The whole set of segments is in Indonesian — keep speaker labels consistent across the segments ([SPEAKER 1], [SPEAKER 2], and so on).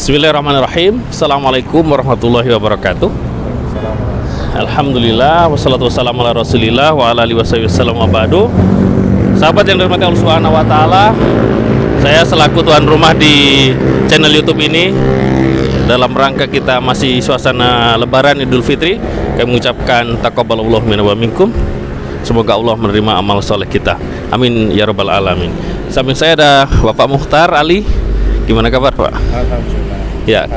[SPEAKER 1] Bismillahirrahmanirrahim. Assalamualaikum warahmatullahi wabarakatuh. Alhamdulillah wassalatu wassalamu ala Rasulillah wa ala alihi wasallam wa ba'du. Sahabat yang dirahmati Allah Subhanahu wa taala, saya selaku tuan rumah di channel YouTube ini, dalam rangka kita masih suasana lebaran Idul Fitri, kami mengucapkan taqabbalallahu minna wa minkum. Semoga Allah menerima amal soleh kita. Amin ya rabbal alamin. Samping saya ada Bapak Mukhtar Ali. Gimana kabar, Pak?
[SPEAKER 2] Alhamdulillah.
[SPEAKER 1] Ya,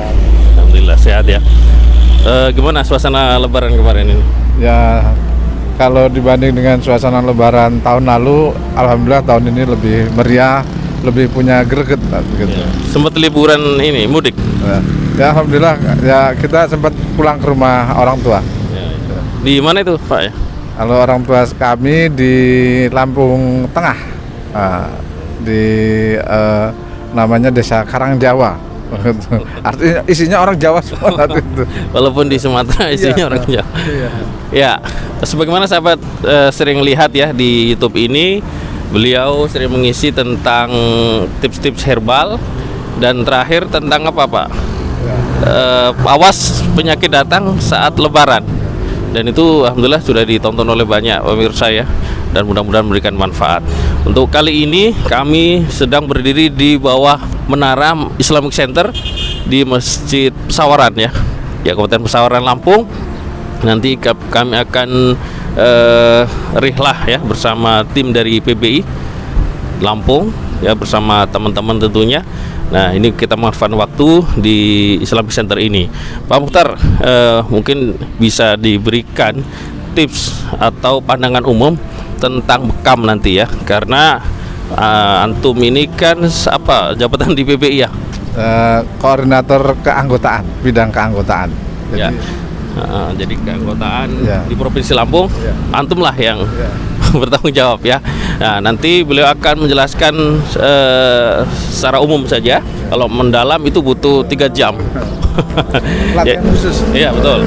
[SPEAKER 1] alhamdulillah sehat ya. Gimana suasana lebaran kemarin ini?
[SPEAKER 2] Ya, kalau dibanding dengan suasana lebaran tahun lalu, alhamdulillah tahun ini lebih meriah, lebih punya greget gitu.
[SPEAKER 1] Ya. Sempat liburan ini mudik?
[SPEAKER 2] Ya, alhamdulillah ya kita sempat pulang ke rumah orang tua.
[SPEAKER 1] Ya. Di mana itu, Pak ya?
[SPEAKER 2] Kalau orang tua kami di Lampung Tengah, di namanya Desa Karangjawa. Artinya isinya orang Jawa semua itu.
[SPEAKER 1] Walaupun di Sumatera isinya orang Jawa.
[SPEAKER 2] Iya.
[SPEAKER 1] Ya, sebagaimana sahabat sering lihat ya di YouTube ini, beliau sering mengisi tentang tips-tips herbal dan terakhir tentang apa, Pak? Awas penyakit datang saat Lebaran. Dan itu alhamdulillah sudah ditonton oleh banyak pemirsa ya, dan mudah-mudahan memberikan manfaat. Untuk kali ini kami sedang berdiri di bawah menara Islamic Center di Masjid Pesawaran ya, Kabupaten Pesawaran, Lampung. Nanti kami akan rihlah ya bersama tim dari PBI Lampung ya, bersama teman-teman tentunya. Nah, ini kita memanfaatkan waktu di Islamic Center ini. Pak Mukhtar, mungkin bisa diberikan tips atau pandangan umum tentang bekam nanti ya, karena antum ini kan apa jabatan di PBI ya?
[SPEAKER 2] Koordinator keanggotaan, bidang keanggotaan. Jadi,
[SPEAKER 1] ya. Jadi keanggotaan
[SPEAKER 2] ya,
[SPEAKER 1] di Provinsi Lampung,
[SPEAKER 2] ya,
[SPEAKER 1] antum lah yang
[SPEAKER 2] ya,
[SPEAKER 1] bertanggung jawab ya. Nah, nanti beliau akan menjelaskan secara umum saja. Kalau mendalam itu butuh 3 jam.
[SPEAKER 2] pelatihan khusus.
[SPEAKER 1] Iya betul.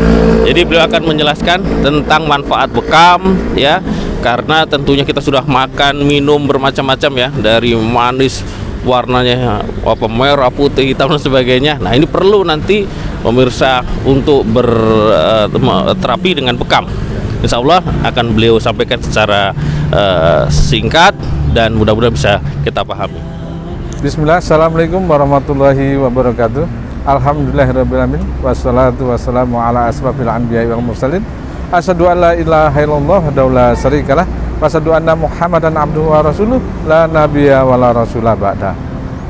[SPEAKER 1] Jadi beliau akan menjelaskan tentang manfaat bekam ya, karena tentunya kita sudah makan minum bermacam-macam ya, dari manis warnanya apa merah, putih, hitam dan sebagainya. Nah, ini perlu nanti pemirsa untuk berterapi dengan bekam. Insya Allah akan beliau sampaikan secara singkat dan mudah-mudahan bisa kita pahami.
[SPEAKER 2] Bismillah, assalamualaikum warahmatullahi wabarakatuh. Alhamdulillahirrabbilalamin. Wassalatu wassalamu ala asrafil anbiya wal mursalin. Asyhadu an la ilaha illallah wa la syarikalah. Wa asyhadu anna Muhammadan abduhu wa rasuluh, la nabiyya wa la rasulah ba'da.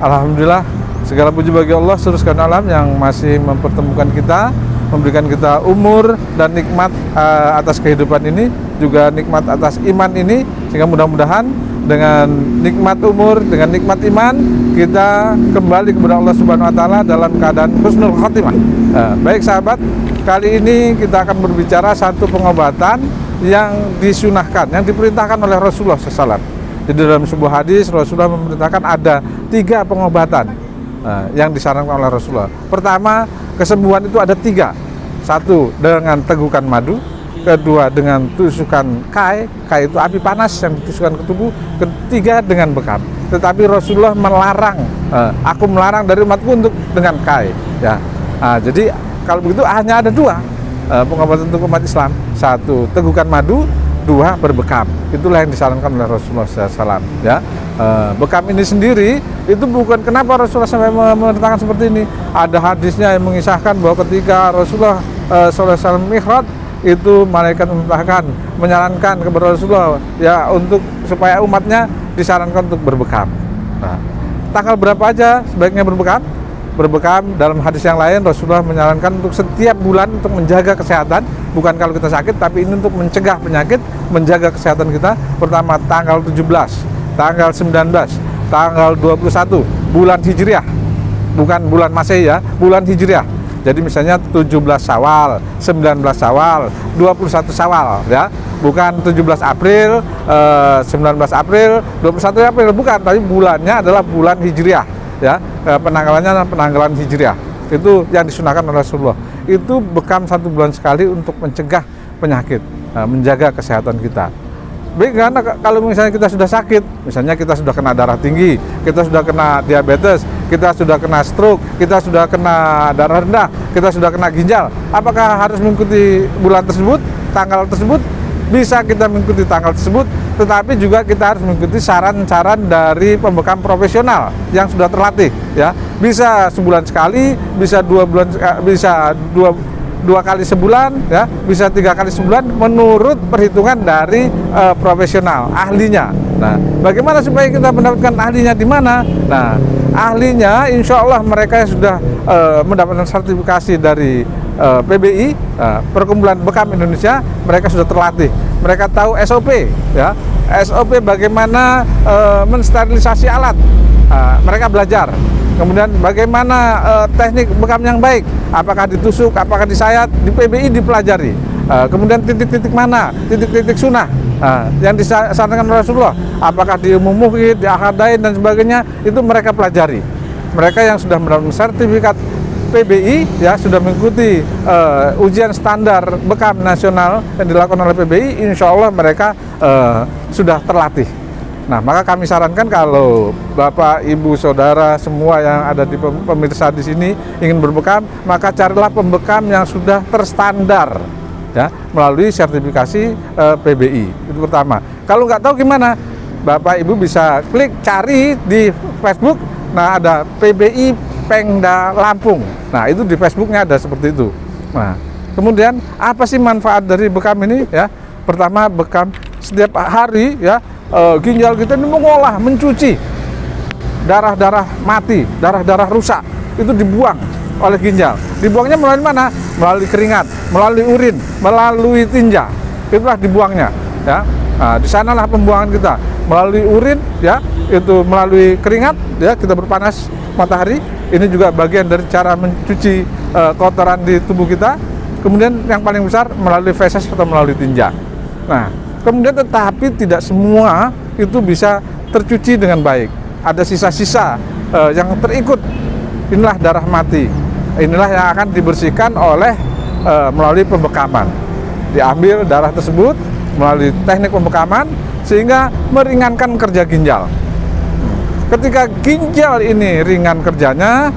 [SPEAKER 2] Alhamdulillah, segala puji bagi Allah seluruh sekalian alam yang masih mempertemukan kita, memberikan kita umur dan nikmat atas kehidupan ini, juga nikmat atas iman ini, sehingga mudah-mudahan dengan nikmat umur, dengan nikmat iman, kita kembali kepada Allah Subhanahu wa taala dalam keadaan husnul khotimah. Baik sahabat, kali ini kita akan berbicara satu pengobatan yang disunahkan, yang diperintahkan oleh Rasulullah SAW. Jadi dalam sebuah hadis Rasulullah memerintahkan ada 3 pengobatan yang disarankan oleh Rasulullah. Pertama, kesembuhan itu ada 3. 1 dengan tegukan madu, kedua dengan tusukan kai itu api panas yang ditusukkan ke tubuh, ketiga dengan bekam. Tetapi Rasulullah melarang, aku melarang dari umatku untuk dengan kai ya. Jadi kalau begitu hanya ada 2 pengobatan untuk umat Islam. 1 tegukan madu, 2 berbekam. Itulah yang disarankan oleh Rasulullah SAW ya. Bekam ini sendiri itu bukan kenapa Rasulullah sampai memerintahkan seperti ini. Ada hadisnya yang mengisahkan bahwa ketika Rasulullah SAW mihrad, itu malaikat menyarankan kepada Rasulullah ya, untuk supaya umatnya disarankan untuk berbekam. Nah, tanggal berapa aja sebaiknya berbekam? Berbekam dalam hadis yang lain Rasulullah menyarankan untuk setiap bulan untuk menjaga kesehatan, bukan kalau kita sakit, tapi ini untuk mencegah penyakit, menjaga kesehatan kita. Pertama tanggal 17, tanggal 19, tanggal 21 bulan Hijriah, bukan bulan Masehi ya, bulan Hijriah. Jadi misalnya 17 Syawal, 19 Syawal, 21 Syawal ya. Bukan 17 April, 19 April, 21 April, bukan, tapi bulannya adalah bulan Hijriah ya. Penanggalannya adalah penanggalan Hijriah. Itu yang disunahkan oleh Rasulullah. Itu bekam 1 bulan sekali untuk mencegah penyakit, menjaga kesehatan kita. Bagaimana kalau misalnya kita sudah sakit, misalnya kita sudah kena darah tinggi, kita sudah kena diabetes, kita sudah kena stroke, kita sudah kena darah rendah, kita sudah kena ginjal, apakah harus mengikuti bulan tersebut, tanggal tersebut? Bisa kita mengikuti tanggal tersebut, tetapi juga kita harus mengikuti saran-saran dari pembekam profesional yang sudah terlatih, ya. Bisa sebulan sekali, bisa 2 bulan, bisa dua kali sebulan, ya, bisa 3 kali sebulan menurut perhitungan dari profesional ahlinya. Nah, bagaimana supaya kita mendapatkan ahlinya di mana? Nah, ahlinya insya Allah mereka yang sudah mendapatkan sertifikasi dari PBI, Perkumpulan Bekam Indonesia, mereka sudah terlatih, mereka tahu SOP, ya, SOP bagaimana mensterilisasi alat, mereka belajar. Kemudian bagaimana teknik bekam yang baik, apakah ditusuk, apakah disayat, di PBI dipelajari. Kemudian titik-titik mana, titik-titik sunnah yang disarankan Rasulullah, apakah di umum muhid, di ahadain dan sebagainya, itu mereka pelajari. Mereka yang sudah mendapatkan sertifikat PBI, ya, sudah mengikuti ujian standar bekam nasional yang dilakukan oleh PBI, insya Allah mereka sudah terlatih. Nah, maka kami sarankan kalau Bapak, Ibu, Saudara, semua yang ada di pemirsa di sini ingin berbekam, maka carilah pembekam yang sudah terstandar, ya, melalui sertifikasi PBI. Itu pertama. Kalau nggak tahu gimana, Bapak, Ibu bisa klik cari di Facebook. Nah, ada PBI Pengda Lampung. Nah, itu di Facebooknya ada seperti itu. Nah, kemudian apa sih manfaat dari bekam ini? Ya, pertama, bekam setiap hari, ya, ginjal kita ini mengolah, mencuci darah-darah mati, darah-darah rusak, itu dibuang oleh ginjal. Dibuangnya melalui mana? Melalui keringat, melalui urin, melalui tinja. Itulah dibuangnya, ya. Nah, di sanalah pembuangan kita, melalui urin, ya, itu melalui keringat, ya, kita berpanas matahari. Ini juga bagian dari cara mencuci kotoran di tubuh kita. Kemudian yang paling besar melalui feses atau melalui tinja. Nah, kemudian tetapi tidak semua itu bisa tercuci dengan baik. Ada sisa-sisa yang terikut. Inilah darah mati. Inilah yang akan dibersihkan oleh melalui pembekaman. Diambil darah tersebut melalui teknik pembekaman sehingga meringankan kerja ginjal. Ketika ginjal ini ringan kerjanya,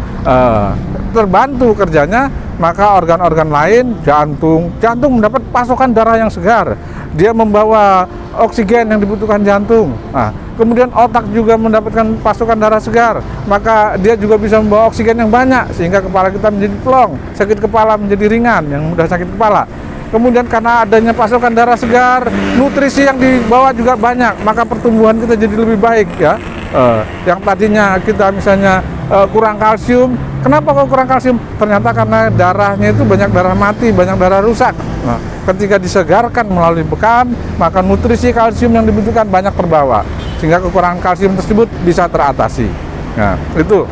[SPEAKER 2] terbantu kerjanya, maka organ-organ lain, jantung mendapat pasokan darah yang segar. Dia membawa oksigen yang dibutuhkan jantung. Nah, kemudian otak juga mendapatkan pasokan darah segar, maka dia juga bisa membawa oksigen yang banyak sehingga kepala kita menjadi plong, sakit kepala menjadi ringan, yang mudah sakit kepala. Kemudian karena adanya pasokan darah segar, nutrisi yang dibawa juga banyak, maka pertumbuhan kita jadi lebih baik, ya. Yang tadinya kita misalnya kurang kalsium, kenapa kok kurang kalsium? Ternyata karena darahnya itu banyak darah mati, banyak darah rusak. Nah, ketika disegarkan melalui bekam, maka nutrisi kalsium yang dibutuhkan banyak terbawa, sehingga kekurangan kalsium tersebut bisa teratasi. Nah, itu.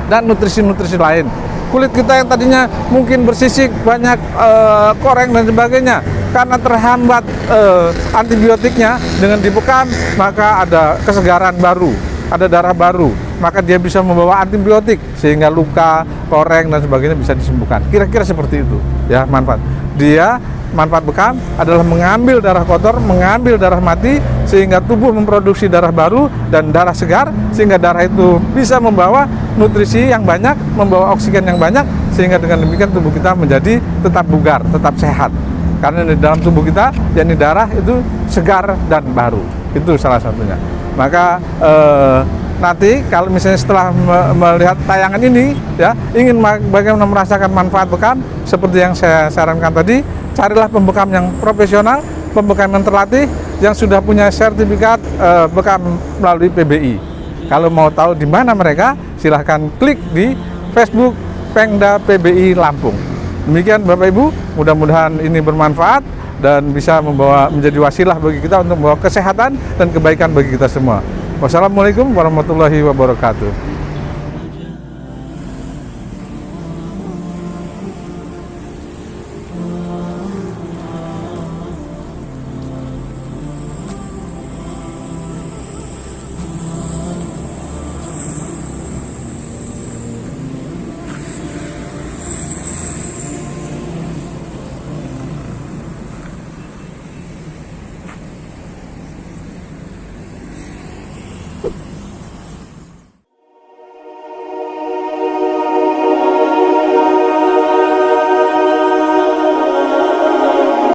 [SPEAKER 2] Dan nutrisi-nutrisi lain. Kulit kita yang tadinya mungkin bersisik, banyak koreng dan sebagainya, karena terhambat antibiotiknya, dengan dibekam maka ada kesegaran baru, ada darah baru, maka dia bisa membawa antibiotik sehingga luka, koreng dan sebagainya bisa disembuhkan. Kira-kira seperti itu, ya, manfaat bekam adalah mengambil darah kotor, mengambil darah mati, sehingga tubuh memproduksi darah baru dan darah segar, sehingga darah itu bisa membawa nutrisi yang banyak, membawa oksigen yang banyak, sehingga dengan demikian tubuh kita menjadi tetap bugar, tetap sehat. Karena di dalam tubuh kita, yakni darah itu segar dan baru. Itu salah satunya. Maka nanti kalau misalnya setelah melihat tayangan ini, ya, ingin bagaimana merasakan manfaat bekam seperti yang saya sarankan tadi, carilah pembekam yang profesional, pembekam yang terlatih, yang sudah punya sertifikat bekam melalui PBI. Kalau mau tahu di mana mereka, silahkan klik di Facebook Pengda PBI Lampung. Demikian Bapak Ibu, mudah-mudahan ini bermanfaat dan bisa menjadi wasilah bagi kita untuk membawa kesehatan dan kebaikan bagi kita semua. Wassalamualaikum warahmatullahi wabarakatuh.